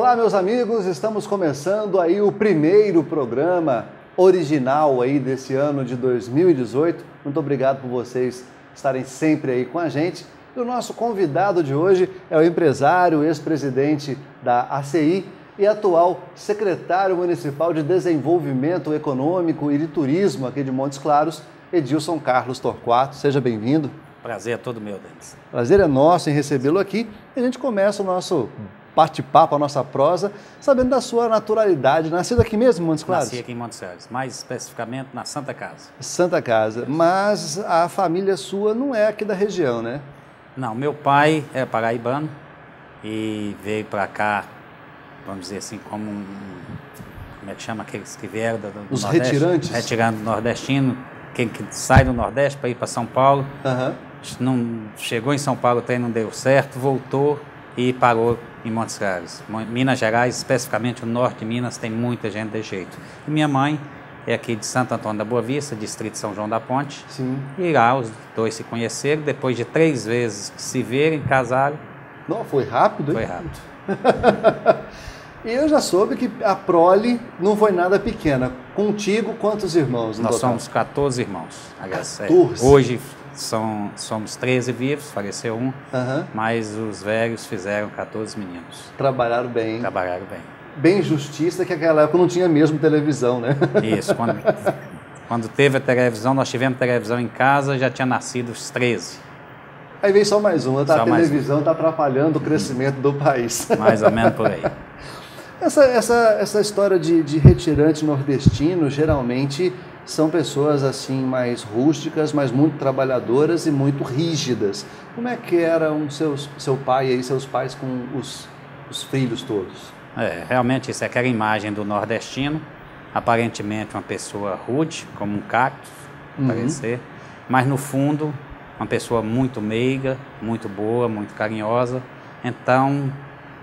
Olá, meus amigos, estamos começando aí o primeiro programa original aí desse ano de 2018. Muito obrigado por vocês estarem sempre aí com a gente. E o nosso convidado de hoje é o empresário, ex-presidente da ACI e atual secretário municipal de Desenvolvimento Econômico e de Turismo aqui de Montes Claros, Edilson Carlos Torquato. Seja bem-vindo. Prazer é todo meu, Denis. Prazer é nosso em recebê-lo aqui. E a gente começa o nosso bate-papo, a nossa prosa, sabendo da sua naturalidade. Nascido aqui mesmo, em Montes Claros? Nasci aqui em Montes Claros, mais especificamente na Santa Casa. Santa Casa. Mas a família sua não é aqui da região, né? Não, meu pai é paraibano e veio para cá, vamos dizer assim, como como é que chama aqueles que vieram do Os Nordeste? retirantes? Retirando nordestino, quem que sai do Nordeste para ir para São Paulo. Não chegou em São Paulo, o trem não deu certo, voltou e parou em Montes Claros. Minas Gerais, especificamente o norte de Minas, tem muita gente desse jeito. E minha mãe é aqui de Santo Antônio da Boa Vista, distrito São João da Ponte. Sim. E lá os dois se conheceram, depois de 3 vezes se verem, casaram. Não, foi rápido, hein? Foi rápido. E eu já soube que a prole não foi nada pequena. Contigo, quantos irmãos no Nós total? somos 14 irmãos. Aliás, 14? Hoje somos 13 vivos, faleceu um, Aham. mas os velhos fizeram 14 meninos. Trabalharam bem. Trabalharam bem. Bem justiça, que naquela época não tinha mesmo televisão, né? Isso, quando teve a televisão, nós tivemos televisão em casa, já tinha nascido os 13. Aí vem só mais uma, tá? Só A mais televisão está atrapalhando o crescimento do país. Mais ou menos por aí. Essa história de retirante nordestino, geralmente são pessoas assim mais rústicas, mas muito trabalhadoras e muito rígidas. Como é que eram seu pai e seus pais com os filhos todos? Realmente isso é aquela imagem do nordestino, aparentemente uma pessoa rude, como um cacto, parecer, mas no fundo uma pessoa muito meiga, muito boa, muito carinhosa. Então,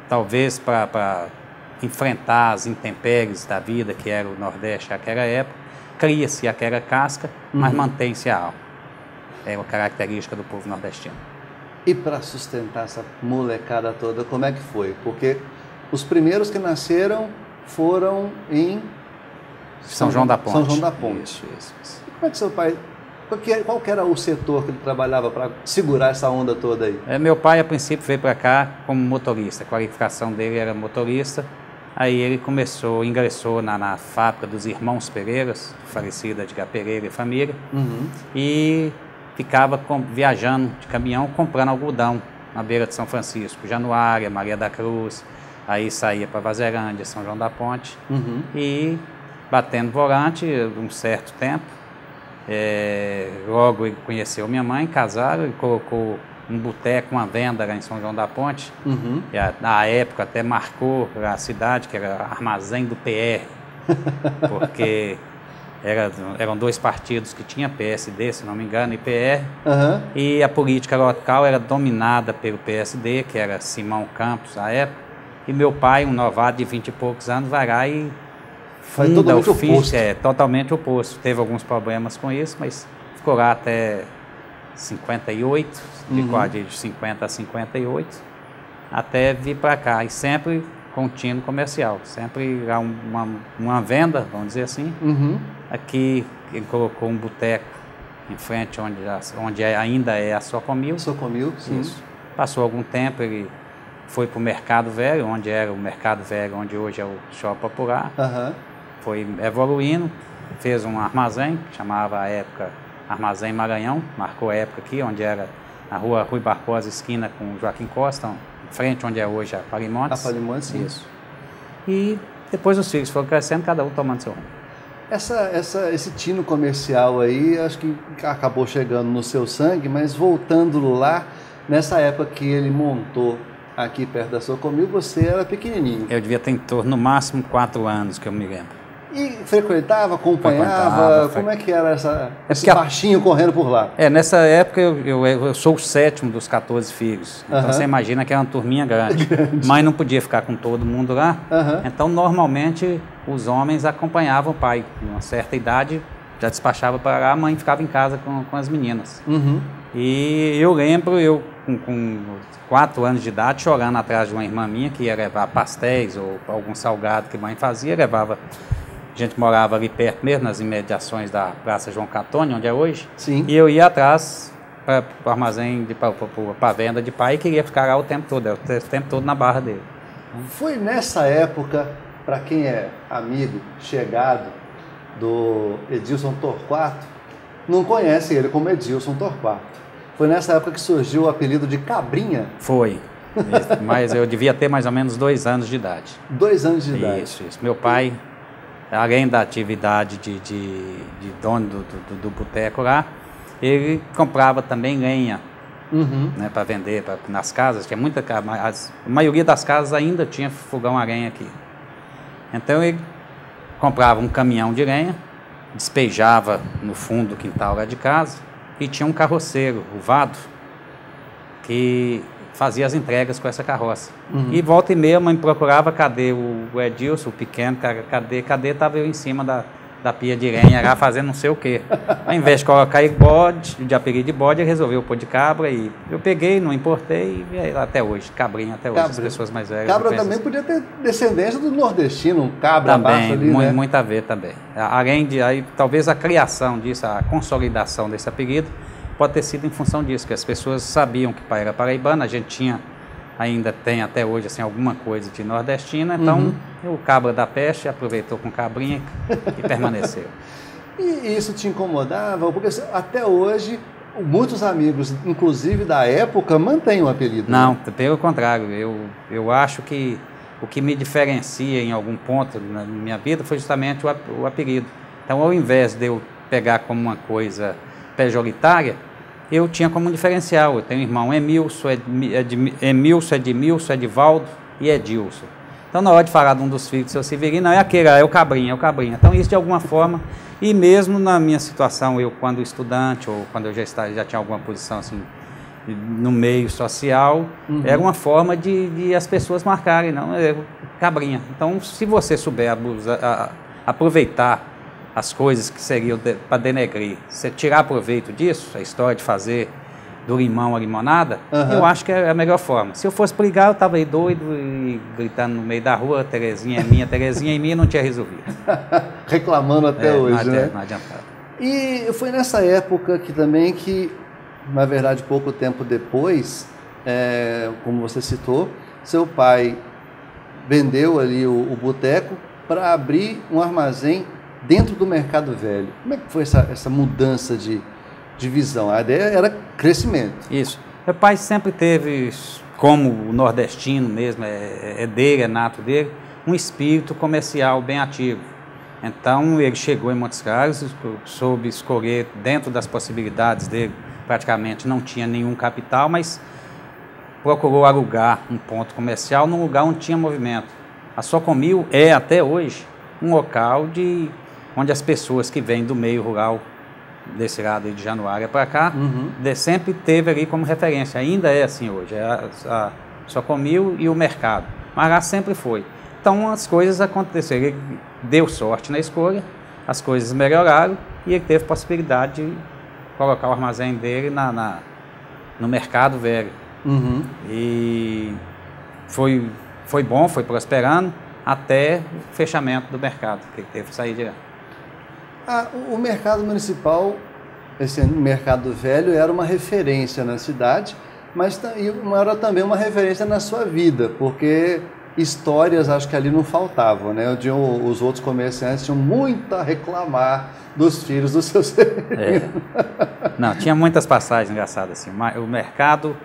talvez para enfrentar as intempéries da vida que era o Nordeste naquela época, cria-se aquela casca, mas mantém-se a alma. É uma característica do povo nordestino. E para sustentar essa molecada toda, como é que foi? Porque os primeiros que nasceram foram em São João da Ponte. São João da Ponte. Isso. E como é que seu pai... Qual que era o setor que ele trabalhava para segurar essa onda toda aí? Meu pai, a princípio, veio para cá como motorista. A qualificação dele era motorista. Aí ele ingressou na fábrica dos irmãos Pereiras, falecida de Pereira e família, e ficava viajando de caminhão, comprando algodão na beira de São Francisco, Januária, Maria da Cruz. Aí saía para Vazerândia, São João da Ponte, e batendo volante um certo tempo. Logo ele conheceu minha mãe, casaram, ele colocou um boteco, uma venda lá em São João da Ponte, e na época até marcou a cidade, que era Armazém do PR, porque eram 2 partidos que tinha, PSD, se não me engano, e PR, e a política local era dominada pelo PSD, que era Simão Campos à época, e meu pai, um novato de 20 e poucos anos, vai lá e funda o FIS, totalmente oposto. Teve alguns problemas com isso, mas ficou lá até 58, de 50 a 58, até vir para cá, e sempre contínuo comercial, sempre lá uma venda, vamos dizer assim. Aqui ele colocou um boteco em frente onde ainda é a Socomil. Socomil, sim. Isso. Passou algum tempo, ele foi para o Mercado Velho, onde era o Mercado Velho, onde hoje é o Shopping Popular. Foi evoluindo, fez um armazém, que chamava à época Armazém Maranhão, marcou a época aqui, onde era na rua Rui Barbosa, esquina com Joaquim Costa, em frente onde é hoje a Palimontes. A Palimontes, sim. Isso. E depois os filhos foram crescendo, cada um tomando seu rumo. Esse tino comercial aí, acho que acabou chegando no seu sangue, mas voltando lá, nessa época que ele montou aqui perto da Socomil, você era pequenininho. Eu devia ter em torno, no máximo, 4 anos, que eu me lembro. E frequentava, acompanhava? Como é que era esse baixinho correndo por lá? Nessa época eu sou o 7º dos 14 filhos. Então você imagina que era uma turminha grande. Mas não podia ficar com todo mundo lá. Então normalmente os homens acompanhavam o pai. Em uma certa idade já despachava para lá, a mãe ficava em casa com as meninas. E eu lembro, eu com 4 anos de idade, chorando atrás de uma irmã minha que ia levar pastéis ou algum salgado que a mãe fazia, levava. A gente morava ali perto mesmo, nas imediações da Praça João Catone, onde é hoje. Sim. E eu ia atrás para o armazém, para a venda de pai, e queria ficar lá o tempo todo na barra dele. Foi nessa época, para quem é amigo, chegado do Edilson Torquato, não conhece ele como Edilson Torquato. Foi nessa época que surgiu o apelido de Cabrinha? Foi, mas eu devia ter mais ou menos 2 anos de idade. 2 anos de idade? Isso. Meu pai, além da atividade de dono do boteco lá, ele comprava também lenha, né, para vender nas casas. Tinha muita, a maioria das casas ainda tinha fogão a lenha aqui. Então ele comprava um caminhão de lenha, despejava no fundo do quintal lá de casa, e tinha um carroceiro, o Vado, que fazia as entregas com essa carroça. E volta e meia a mãe procurava, cadê o Edilson, o pequeno, cadê, estava eu em cima da pia de lenha lá fazendo não sei o quê. Ao invés de colocar bode, de apelido de bode, ele resolveu pôr de cabra, e eu peguei, não importei, e até hoje, cabrinha até hoje, as pessoas mais velhas. Cabra também podia ter descendência do nordestino, um cabra abaixo ali, né? Muito a ver também. Além de, aí, talvez a criação disso, a consolidação desse apelido, pode ter sido em função disso, que as pessoas sabiam que pai era paraibano, a gente ainda tem até hoje assim, alguma coisa de nordestina, então o cabra da peste aproveitou com cabrinha e permaneceu. E isso te incomodava? Porque até hoje, muitos amigos, inclusive da época, mantêm o apelido. Não, né? Pelo contrário, eu acho que o que me diferencia em algum ponto na minha vida foi justamente o apelido. Então, ao invés de eu pegar como uma coisa pejoritária, eu tinha como um diferencial. Eu tenho um irmão Emilson, Edmilson, Edivaldo e Edilson. Então, na hora de falar de um dos filhos do seu Severino, não é aquele, é o Cabrinha. Então, isso de alguma forma, e mesmo na minha situação, eu quando estudante, ou quando eu já tinha alguma posição assim, no meio social, era uma forma de as pessoas marcarem, não, é Cabrinha. Então, se você souber aproveitar as coisas que seriam para denegrir, você tirar proveito disso, a história de fazer do limão a limonada, eu acho que é a melhor forma. Se eu fosse brigar, eu estava aí doido e gritando no meio da rua, Terezinha é minha, não tinha resolvido. Reclamando até hoje, né? Não adiantava. E foi nessa época que, na verdade, pouco tempo depois, como você citou, seu pai vendeu ali o boteco para abrir um armazém dentro do Mercado Velho. Como é que foi essa mudança de visão? A ideia era crescimento. Isso. Meu pai sempre teve, como o nordestino mesmo, dele, é nato dele, um espírito comercial bem ativo. Então, ele chegou em Montes Claros, soube escolher dentro das possibilidades dele, praticamente não tinha nenhum capital, mas procurou alugar um ponto comercial num lugar onde tinha movimento. A Socomil é, até hoje, um local onde as pessoas que vêm do meio rural, desse lado de Januária para cá, sempre teve ali como referência. Ainda é assim hoje, é a Socomil e o mercado. Mas lá sempre foi. Então as coisas aconteceram. Ele deu sorte na escolha, as coisas melhoraram e ele teve possibilidade de colocar o armazém dele no Mercado Velho. E foi bom, foi prosperando até o fechamento do mercado, que ele teve que sair de lá. O mercado municipal, esse Mercado Velho, era uma referência na cidade, mas era também uma referência na sua vida, porque histórias acho que ali não faltavam, né? Os outros comerciantes tinham muito a reclamar dos filhos do seu Severino. Não, tinha muitas passagens engraçadas assim. O mercado,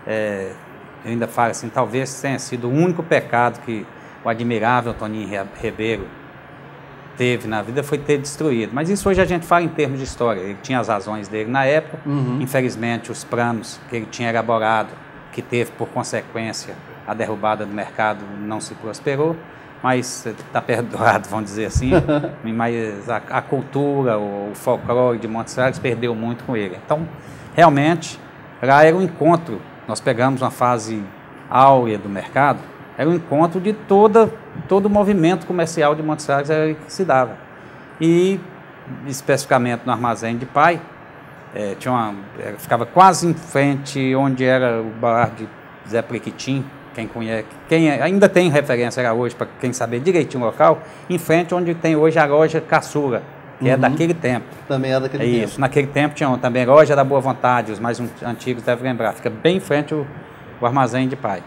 eu ainda falo assim, talvez tenha sido o único pecado que o admirável Toninho Ribeiro teve na vida, foi ter destruído. Mas isso hoje a gente fala em termos de história. Ele tinha as razões dele na época. Infelizmente, os planos que ele tinha elaborado, que teve por consequência a derrubada do mercado, não se prosperou. Mas está perdoado, vamos dizer assim. Mas a cultura, o folclore de Montes Claros perdeu muito com ele. Então, realmente, lá era um encontro. Nós pegamos uma fase áurea do mercado, era um encontro de todo o movimento comercial de Montes Claros que se dava. E, especificamente no armazém de pai, ficava quase em frente onde era o bar de Zé Pliquitim, quem conhece, quem ainda tem referência era hoje, para quem saber direitinho o local, em frente onde tem hoje a loja Caçula, que é daquele tempo. Também é daquele tempo. Isso, naquele tempo tinha também a loja da Boa Vontade, os mais antigos devem lembrar, fica bem em frente o armazém de pai.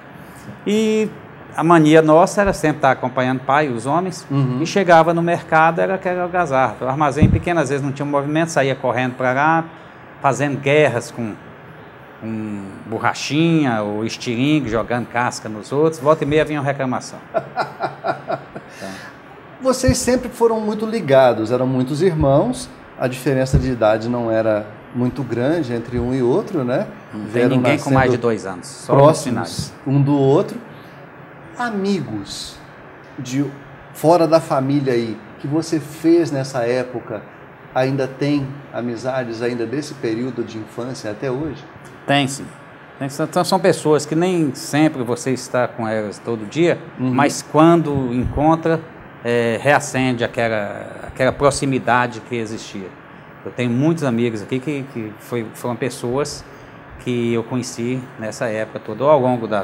E a mania nossa era sempre estar acompanhando o pai, os homens, e chegava no mercado, era aquela algazarra. O armazém pequeno, às vezes não tinha um movimento, saía correndo para lá, fazendo guerras com borrachinha ou estilingue, jogando casca nos outros, volta e meia vinha uma reclamação. Vocês sempre foram muito ligados, eram muitos irmãos, a diferença de idade não era muito grande entre um e outro, né? Não tem ninguém com mais de 2 anos, só próximos um do outro. Amigos fora da família aí, que você fez nessa época, ainda tem amizades ainda desse período de infância até hoje? Tem sim. Então, são pessoas que nem sempre você está com elas todo dia, mas quando encontra, reacende aquela proximidade que existia. Eu tenho muitos amigos aqui que foram pessoas que eu conheci nessa época toda, ao longo da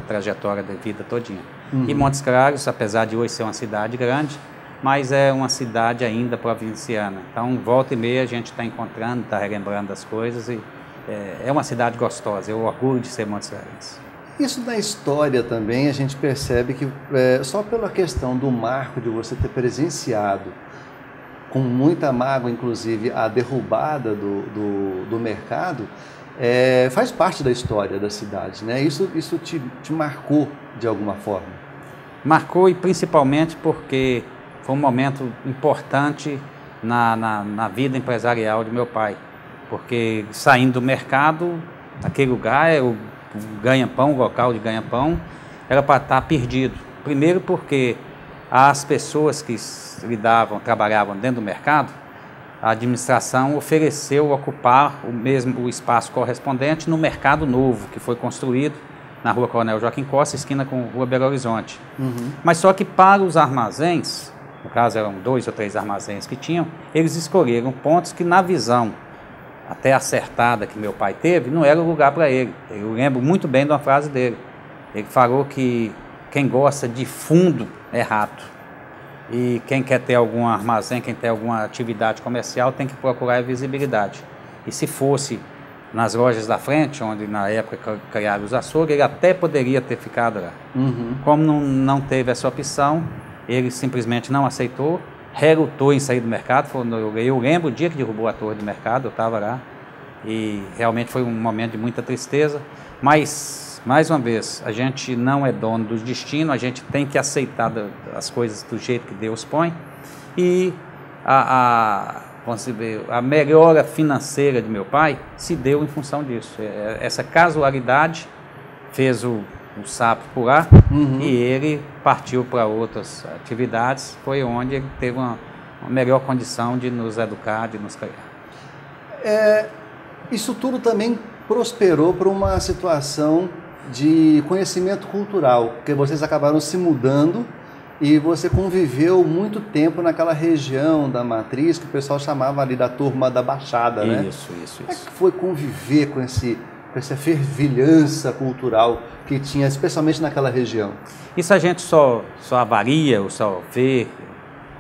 trajetória da vida todinha. E Montes Claros, apesar de hoje ser uma cidade grande, mas é uma cidade ainda provinciana. Então, volta e meia a gente está encontrando, está relembrando as coisas e é uma cidade gostosa, eu orgulho de ser Montes Claros. Isso na história também a gente percebe que só pela questão do marco de você ter presenciado com muita mágoa, inclusive, a derrubada do mercado, faz parte da história da cidade, né? Isso te marcou de alguma forma? Marcou, e principalmente porque foi um momento importante na vida empresarial de meu pai. Porque saindo do mercado, aquele lugar era o ganha-pão, o local de ganha-pão, era para estar perdido. Primeiro porque as pessoas que trabalhavam dentro do mercado, a administração ofereceu ocupar o espaço correspondente no mercado novo, que foi construído na Rua Coronel Joaquim Costa, esquina com Rua Belo Horizonte. Mas só que para os armazéns, no caso eram 2 ou 3 armazéns que tinham, eles escolheram pontos que na visão até acertada que meu pai teve, não era o lugar para ele. Eu lembro muito bem de uma frase dele. Ele falou que quem gosta de fundo é rato. E quem quer ter algum armazém, quem tem alguma atividade comercial, tem que procurar a visibilidade. E se fosse nas lojas da frente, onde na época criaram os açougues, ele até poderia ter ficado lá. Como não teve essa opção, ele simplesmente não aceitou, relutou em sair do mercado. Eu lembro o dia que derrubou a torre do mercado, eu estava lá, e realmente foi um momento de muita tristeza, mas, mais uma vez, a gente não é dono do destino, a gente tem que aceitar as coisas do jeito que Deus põe, e a melhora financeira de meu pai se deu em função disso. Essa casualidade fez o sapo pular, e ele partiu para outras atividades, foi onde ele teve uma melhor condição de nos educar, de nos criar. Isso tudo também prosperou para uma situação de conhecimento cultural, porque vocês acabaram se mudando e você conviveu muito tempo naquela região da Matriz, que o pessoal chamava ali da turma da Baixada, né? Isso. Como é que foi conviver com essa fervilhança cultural que tinha, especialmente naquela região? Isso a gente só avalia ou só vê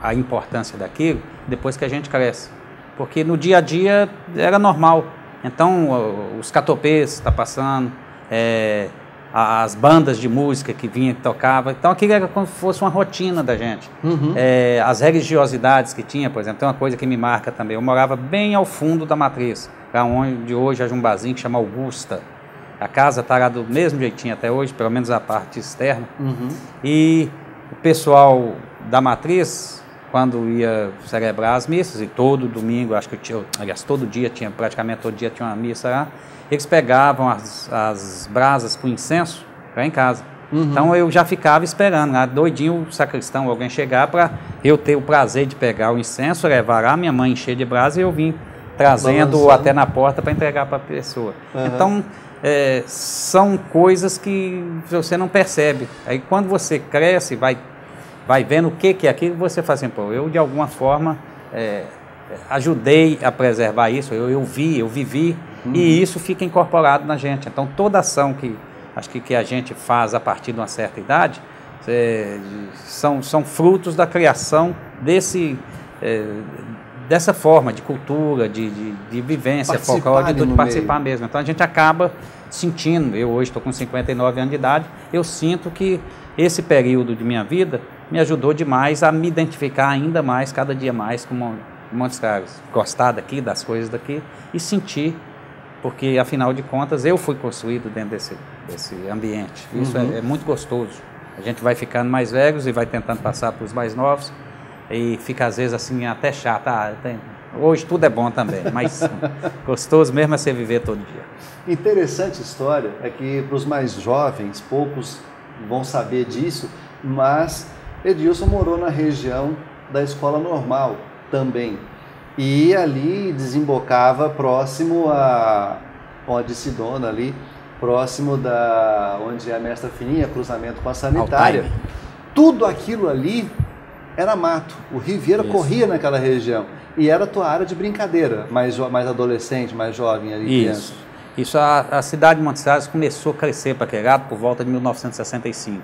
a importância daquilo depois que a gente cresce. Porque no dia a dia era normal. Então, os catopês está passando, as bandas de música que vinha e tocava. Então, aquilo era como se fosse uma rotina da gente. As religiosidades que tinha, por exemplo, tem uma coisa que me marca também. Eu morava bem ao fundo da Matriz, onde hoje há um barzinho que chama Augusta. A casa está lá do mesmo jeitinho até hoje, pelo menos a parte externa. E o pessoal da Matriz, quando ia celebrar as missas, e todo domingo, todo dia praticamente todo dia tinha uma missa lá, eles pegavam as brasas com incenso lá em casa. Então eu já ficava esperando lá, doidinho, o sacristão, alguém chegar para eu ter o prazer de pegar o incenso, levar lá, minha mãe encher de brasa e eu vim trazendo até na porta para entregar para a pessoa. Então, são coisas que você não percebe. Aí quando você cresce, vai vendo o que é aquilo, você faz assim, eu de alguma forma ajudei a preservar isso, eu vivi, e isso fica incorporado na gente. Então, toda ação que a gente faz a partir de uma certa idade são frutos da criação dessa forma de cultura, de vivência folclórica, de participar mesmo. Então, a gente acaba sentindo, eu hoje estou com 59 anos de idade, eu sinto que esse período de minha vida me ajudou demais a me identificar ainda mais, cada dia mais com Montes Claros, gostar daqui, das coisas daqui e sentir, porque afinal de contas eu fui construído dentro desse ambiente. Isso é muito gostoso. A gente vai ficando mais velhos e vai tentando passar para os mais novos e fica às vezes assim até chato. Hoje tudo é bom também, mas gostoso mesmo é você viver todo dia. Interessante história é que para os mais jovens, poucos vão saber disso, mas Edilson morou na região da Escola Normal também. E ali desembocava próximo a Sidona ali, próximo da onde é a Mestra Fininha, cruzamento com a Sanitária. Tudo aquilo ali era mato. O Rio Vieira corria naquela região. E era a tua área de brincadeira, mais adolescente, mais jovem ali, criança. Isso, a cidade de Montes Claros começou a crescer para aquele lado por volta de 1965,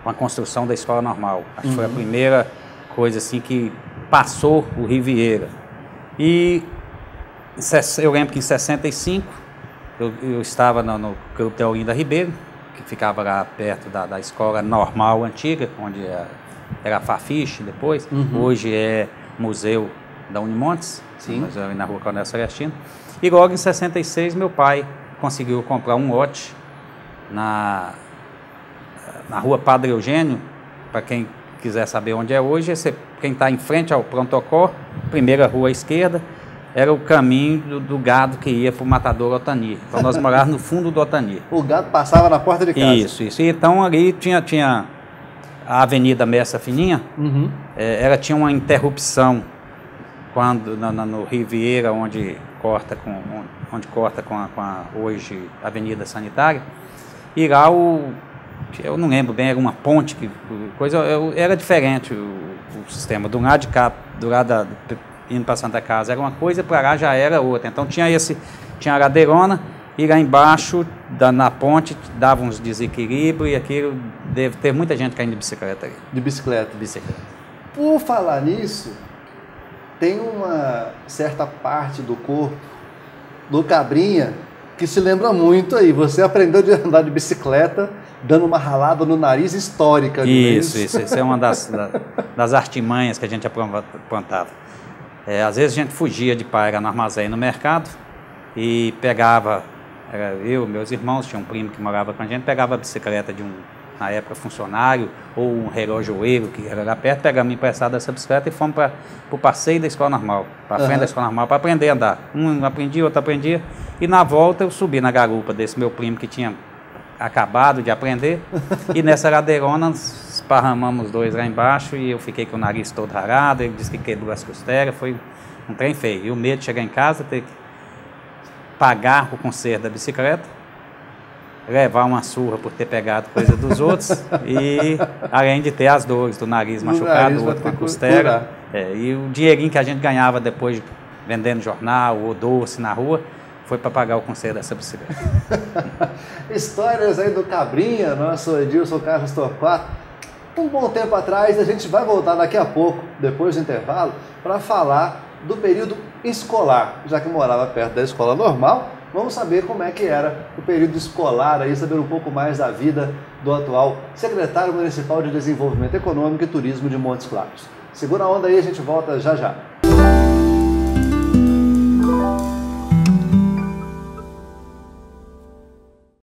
com a construção da Escola Normal. Acho que foi a primeira coisa assim que passou o Rio Vieira. E eu lembro que em 65 eu estava no Clube Teolinda Ribeiro, que ficava lá perto da Escola Normal antiga, onde era a Fafiche depois, hoje é Museu da Unimontes, ali na Rua Coronel Celestino. E logo em 66 meu pai conseguiu comprar um lote na Rua Padre Eugênio. Para quem quiser saber onde é hoje, quem está em frente ao pronto-socorro, primeira rua à esquerda, era o caminho do gado que ia para o Matador Otani. Então nós morávamos no fundo do Otani. O gado passava na porta de casa. Isso. E então ali tinha a Avenida Mestra Fininha, tinha uma interrupção quando no Rio Vieira, onde corta com a hoje Avenida Sanitária, e lá eu não lembro bem, era uma ponte, era diferente o sistema, do lado de cá, indo para Santa Casa era uma coisa, para lá já era outra. Então tinha a ladeirona, e lá embaixo, na ponte, dava uns desequilíbrios, e aquilo deve ter muita gente caindo de bicicleta ali. De bicicleta. Por falar nisso, tem uma certa parte do corpo do Cabrinha que se lembra muito aí. Você aprendeu a andar de bicicleta dando uma ralada no nariz histórica. Isso é uma das artimanhas que a gente aprontava. Às vezes a gente fugia de parar no armazém no mercado e pegava, eu, meus irmãos, tinha um primo que morava com a gente, pegava a bicicleta de na época, funcionário, ou um relojoeiro que era lá perto, pegamos emprestado essa bicicleta e fomos para o passeio da Escola Normal, para frente da Escola Normal, para aprender a andar. Um aprendia, outro aprendia, e na volta eu subi na garupa desse meu primo que tinha acabado de aprender, e nessa ladeirona esparramamos os dois lá embaixo, e eu fiquei com o nariz todo rarado, ele disse que quebrou as costelas, foi um trem feio. E o medo de chegar em casa, ter que pagar o conserto da bicicleta, levar uma surra por ter pegado coisa dos outros e além de ter as dores do nariz machucado, o outro com a costela, e o dinheirinho que a gente ganhava depois vendendo jornal ou doce na rua foi para pagar o conserto dessa bicicleta. Histórias aí do Cabrinha, nosso Edilson Carlos Torquato. Um bom tempo atrás, a gente vai voltar daqui a pouco, depois do intervalo, para falar do período escolar, já que morava perto da Escola Normal. Vamos saber como é que era o período escolar, aí, saber um pouco mais da vida do atual secretário municipal de Desenvolvimento Econômico e Turismo de Montes Claros. Segura a onda aí, a gente volta já já.